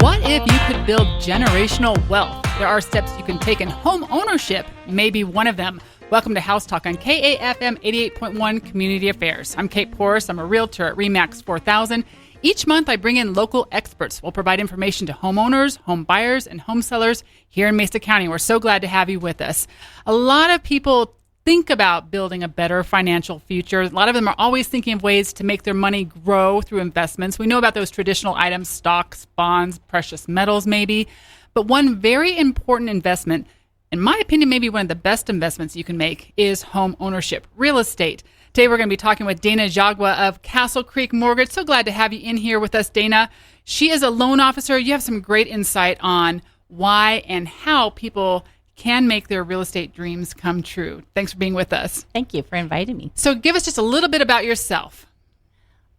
What if you could build generational wealth? There are steps you can take, and home ownership may be one of them. Welcome to House Talk on KAFM 88.1 Community Affairs. I'm Kate Porras. I'm a realtor at RE/MAX 4000. Each month, I bring in local experts who will provide information to homeowners, home buyers, and home sellers here in Mesa County. We're so glad to have you with us. A lot of people think about building a better financial future. A lot of them are always thinking of ways to make their money grow through investments. We know about those traditional items, stocks, bonds, precious metals maybe. But one very important investment, in my opinion, maybe one of the best investments you can make, is home ownership, real estate. Today we're going to be talking with Dana Dziagwa of Castle Creek Mortgage. So glad to have you in here with us, Dana. She is a loan officer. You have some great insight on why and how people can make their real estate dreams come true. Thanks for being with us. Thank you for inviting me. So give us just a little bit about yourself.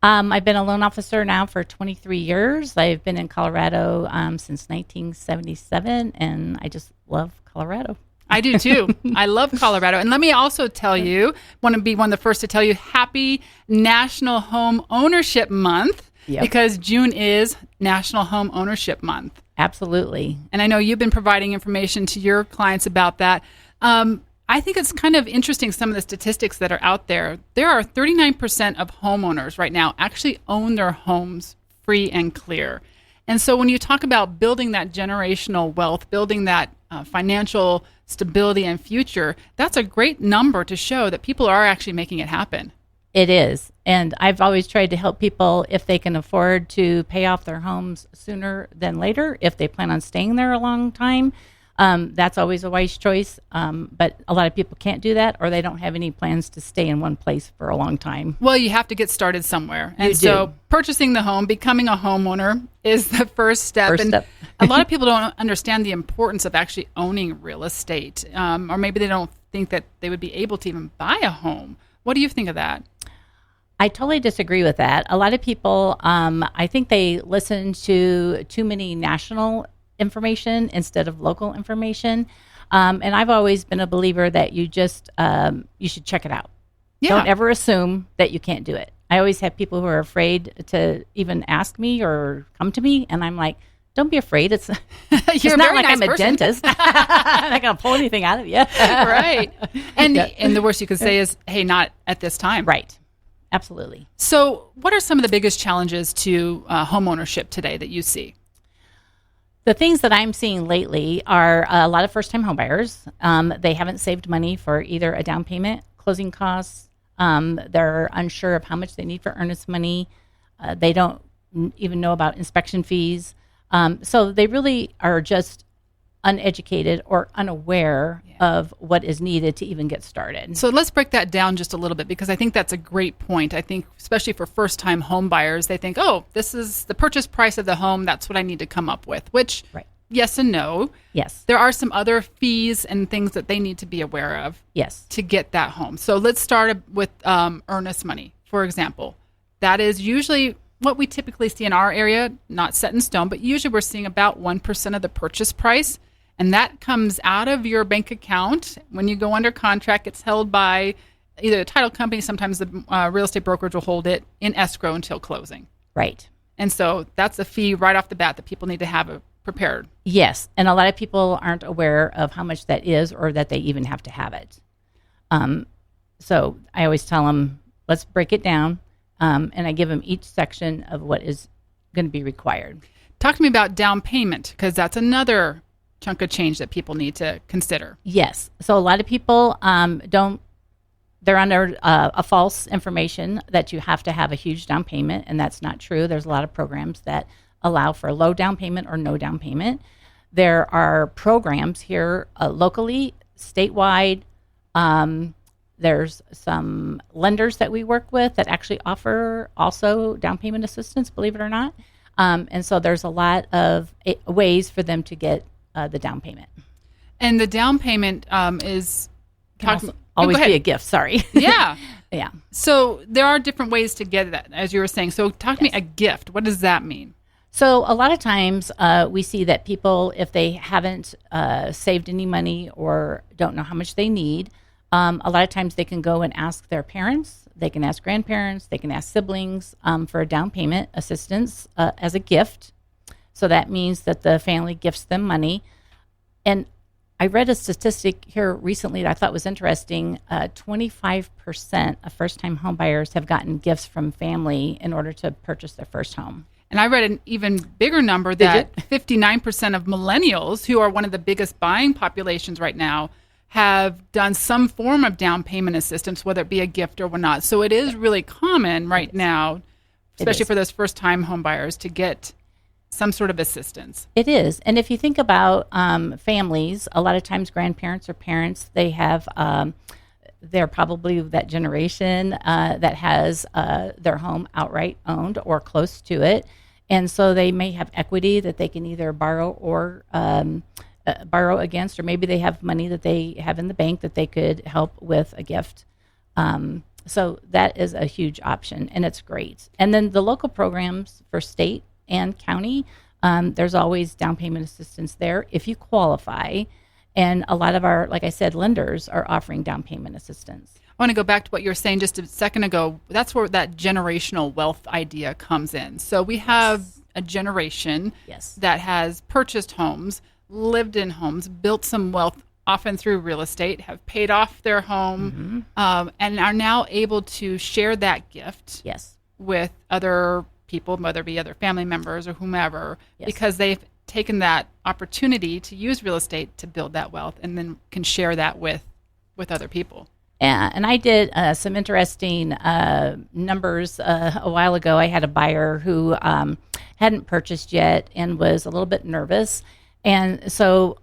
I've been a loan officer now for 23 years. I've been in Colorado since 1977, and I just love Colorado. I do too. I love Colorado. And let me also tell you, want to be one of the first to tell you, happy National Home Ownership Month, because June is National Home Ownership Month. Absolutely. And I know you've been providing information to your clients about that. I think it's kind of interesting, some of the statistics that are out there. There are 39% of homeowners right now actually own their homes free and clear. And so when you talk about building that generational wealth, building that financial stability and future, that's a great number to show that people are actually making it happen. It is. And I've always tried to help people, if they can afford to pay off their homes sooner than later, if they plan on staying there a long time. That's always a wise choice. But a lot of people can't do that, or they don't have any plans to stay in one place for a long time. Well, you have to get started somewhere. And so purchasing the home, becoming a homeowner is the first step. A lot of people don't understand the importance of actually owning real estate, or maybe they don't think that they would be able to even buy a home. What do you think of that? I totally disagree with that. A lot of people, I think they listen to too many national information instead of local information. And I've always been a believer that you should check it out. Yeah. Don't ever assume that you can't do it. I always have people who are afraid to even ask me or come to me. And I'm like, don't be afraid. It's not like I'm a dentist. I'm not going to pull anything out of you. Right. And the worst you could say is, hey, not at this time. Right. Absolutely. So what are some of the biggest challenges to home ownership today that you see? The things that I'm seeing lately are a lot of first-time homebuyers. They haven't saved money for either a down payment, closing costs. They're unsure of how much they need for earnest money. They don't even know about inspection fees. So they really are just uneducated or unaware of what is needed to even get started. So let's break that down just a little bit, because I think that's a great point. I think especially for first-time home buyers, they think, oh, this is the purchase price of the home. That's what I need to come up with, which yes and no. Yes. There are some other fees and things that they need to be aware of to get that home. So let's start with earnest money, for example. That is usually what we typically see in our area, not set in stone, but usually we're seeing about 1% of the purchase price. And that comes out of your bank account. When you go under contract, it's held by either the title company, sometimes the real estate brokerage will hold it in escrow until closing. Right. And so that's a fee right off the bat that people need to have prepared. Yes. And a lot of people aren't aware of how much that is, or that they even have to have it. So I always tell them, let's break it down. And I give them each section of what is going to be required. Talk to me about down payment, because that's another chunk of change that people need to consider. Yes. So a lot of people they're under a false information that you have to have a huge down payment, and that's not true. There's a lot of programs that allow for low down payment or no down payment. There are programs here locally, statewide. There's some lenders that we work with that actually offer also down payment assistance, believe it or not. And so there's a lot of ways for them to get the down payment. And the down payment is always be a gift. Sorry. Yeah. Yeah. So there are different ways to get that, as you were saying. So talk to me, a gift. What does that mean? So a lot of times we see that people, if they haven't saved any money or don't know how much they need, a lot of times they can go and ask their parents, they can ask grandparents, they can ask siblings for a down payment assistance as a gift. So that means that the family gifts them money. And I read a statistic here recently that I thought was interesting. 25% of first-time home buyers have gotten gifts from family in order to purchase their first home. And I read an even bigger number that 59% of millennials, who are one of the biggest buying populations right now, have done some form of down payment assistance, whether it be a gift or whatnot. So it is really common right now, especially for those first-time home buyers, to get some sort of assistance. It is. And if you think about families, a lot of times grandparents or parents, they have, they're probably that generation that has their home outright owned or close to it. And so they may have equity that they can either borrow or borrow against, or maybe they have money that they have in the bank that they could help with a gift. So that is a huge option, and it's great. And then the local programs for state and county, there's always down payment assistance there if you qualify. And a lot of our, like I said, lenders are offering down payment assistance. I want to go back to what you were saying just a second ago. That's where that generational wealth idea comes in. So we have a generation that has purchased homes, lived in homes, built some wealth, often through real estate, have paid off their home, and are now able to share that gift with other people, whether it be other family members or whomever, because they've taken that opportunity to use real estate to build that wealth and then can share that with other people. Yeah, and I did some interesting numbers a while ago. I had a buyer who hadn't purchased yet and was a little bit nervous. And so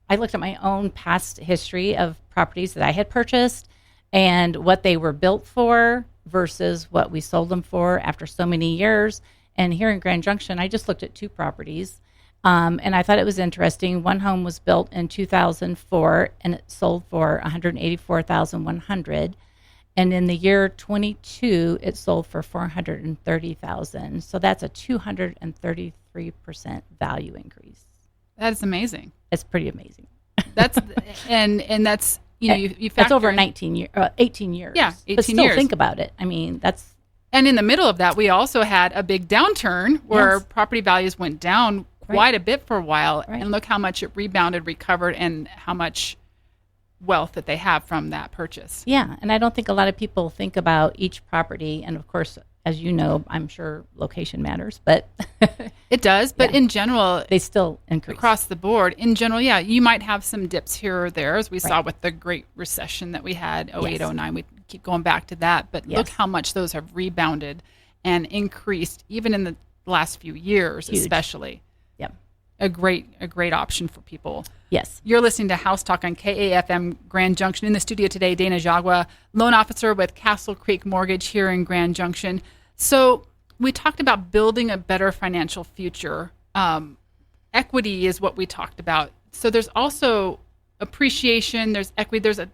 I looked at my own past history of properties that I had purchased and what they were built for versus what we sold them for after so many years. And here in Grand Junction, I just looked at 2 properties. And I thought it was interesting. One home was built in 2004 and it sold for $184,100. And in the year 22, it sold for $430,000. So that's a 233% value increase. That's amazing. It's pretty amazing. That's and that's you that's over 18 years. Yeah, 18 years. But still think about it. I mean, that's. And in the middle of that, we also had a big downturn where property values went down quite a bit for a while. Right. And look how much it rebounded, recovered, and how much wealth that they have from that purchase. Yeah, and I don't think a lot of people think about each property. And of course, as you know, I'm sure location matters, but it does. But in general, they still increase across the board. In general, you might have some dips here or there, as we saw with the Great Recession that we had, 08, 09. We keep going back to that, but look how much those have rebounded and increased, even in the last few years, especially. Yep, a great option for people. Yes. You're listening to House Talk on KAFM Grand Junction. In the studio today, Dana Dziagwa, loan officer with Castle Creek Mortgage here in Grand Junction. So we talked about building a better financial future. Equity is what we talked about. So there's also appreciation, there's equity, there's a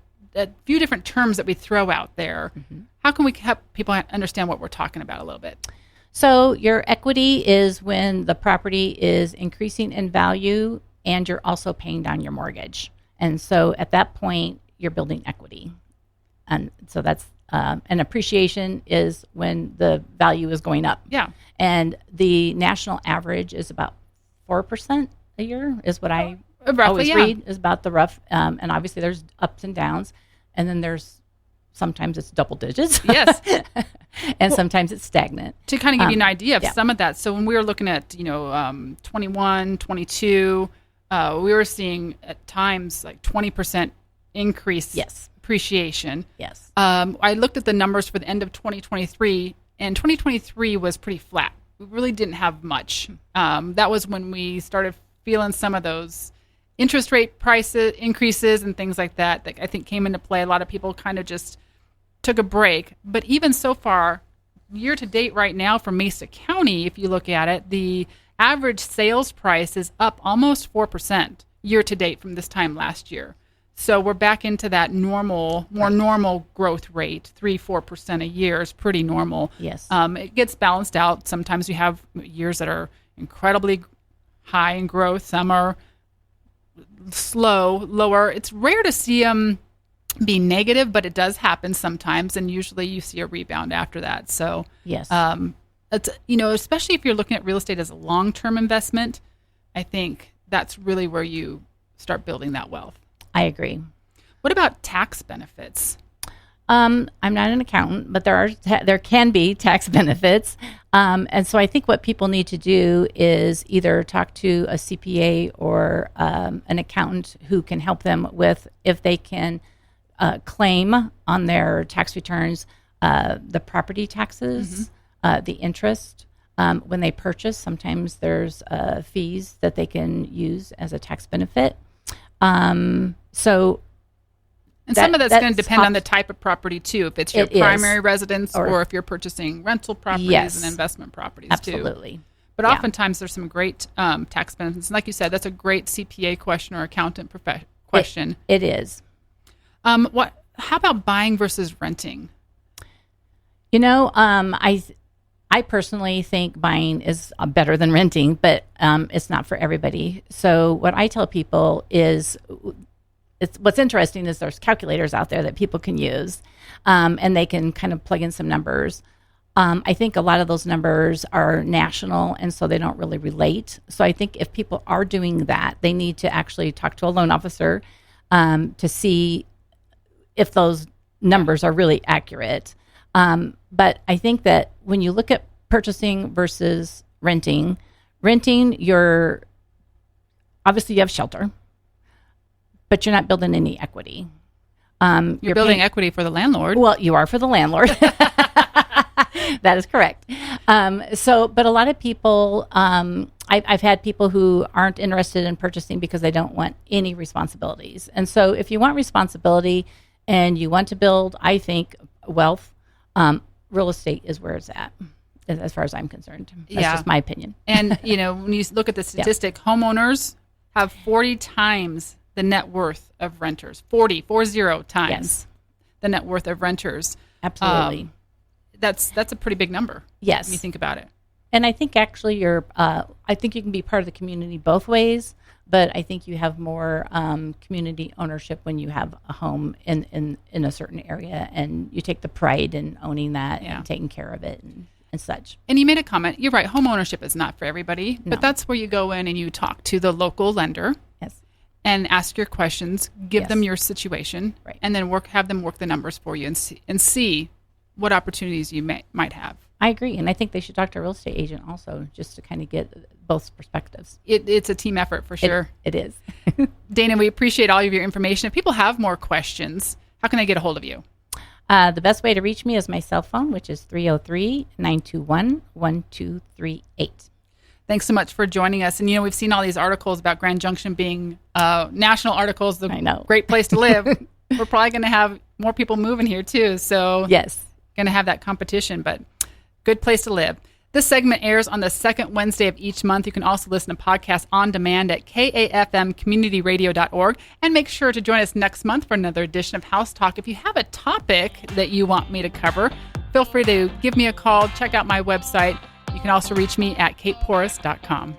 few different terms that we throw out there. Mm-hmm. How can we help people understand what we're talking about a little bit? So your equity is when the property is increasing in value and you're also paying down your mortgage. And so at that point, you're building equity. And so that's an appreciation is when the value is going up. Yeah. And the national average is about 4% a year is what I always read is about the rough. And obviously there's ups and downs. And then there's sometimes it's double digits. Yes. And sometimes it's stagnant. To kind of give you an idea of some of that. So when we were looking at, 21, 22, we were seeing at times like 20% increase appreciation. Yes. I looked at the numbers for the end of 2023, and 2023 was pretty flat. We really didn't have much. That was when we started feeling some of those interest rate prices increases and things like that I think came into play. A lot of people kind of just took a break. But even so far, year to date right now for Mesa County, if you look at it, the average sales price is up almost 4% year to date from this time last year. So we're back into that more normal growth rate. 3-4% a year is pretty normal. Yes. It gets balanced out. Sometimes we have years that are incredibly high in growth. Some are lower. It's rare to see them be negative, but it does happen sometimes, and usually you see a rebound after that. So yes. it's, especially if you're looking at real estate as a long-term investment, I think that's really where you start building that wealth. I agree. What about tax benefits? I'm not an accountant, but there can be tax benefits. And so I think what people need to do is either talk to a CPA or an accountant who can help them with if they can claim on their tax returns the property taxes, the interest. When they purchase, sometimes there's fees that they can use as a tax benefit. And some of that's going to depend on the type of property, too. If it's your primary residence or if you're purchasing rental properties and investment properties, too. Absolutely. But oftentimes there's some great tax benefits. And like you said, that's a great CPA question or accountant question. It is. How about buying versus renting? I personally think buying is better than renting, but it's not for everybody. So what I tell people is, what's interesting is there's calculators out there that people can use, and they can kind of plug in some numbers. I think a lot of those numbers are national, and so they don't really relate. So I think if people are doing that, they need to actually talk to a loan officer to see if those numbers are really accurate. But I think that when you look at purchasing versus renting, obviously you have shelter, but you're not building any equity. You're building equity for the landlord. Well, you are for the landlord. That is correct. But a lot of people, I've had people who aren't interested in purchasing because they don't want any responsibilities. And so if you want responsibility and you want to build, I think, wealth, real estate is where it's at, as far as I'm concerned. That's just my opinion. And, when you look at the statistic, homeowners have 40 times the net worth of renters. 40 times the net worth of renters. Absolutely. That's a pretty big number. Yes. When you think about it. And I think actually I think you can be part of the community both ways, but I think you have more community ownership when you have a home in a certain area, and you take the pride in owning that and taking care of it and such. And you made a comment. You're right. Home ownership is not for everybody, but that's where you go in and you talk to the local lender. Yes. And ask your questions, give them your situation, and then have them work the numbers for you and see what opportunities you might have. I agree. And I think they should talk to a real estate agent also, just to kind of get both perspectives. It's a team effort for sure. It is. Dana, we appreciate all of your information. If people have more questions, how can they get a hold of you? The best way to reach me is my cell phone, which is 303-921-1238. Thanks so much for joining us. And, we've seen all these articles about Grand Junction being national articles, great place to live. We're probably going to have more people moving here, too. So, yes, going to have that competition, but good place to live. This segment airs on the second Wednesday of each month. You can also listen to podcasts on demand at KAFMCommunityRadio.org. And make sure to join us next month for another edition of House Talk. If you have a topic that you want me to cover, feel free to give me a call. Check out my website. You can also reach me at kateporras.com.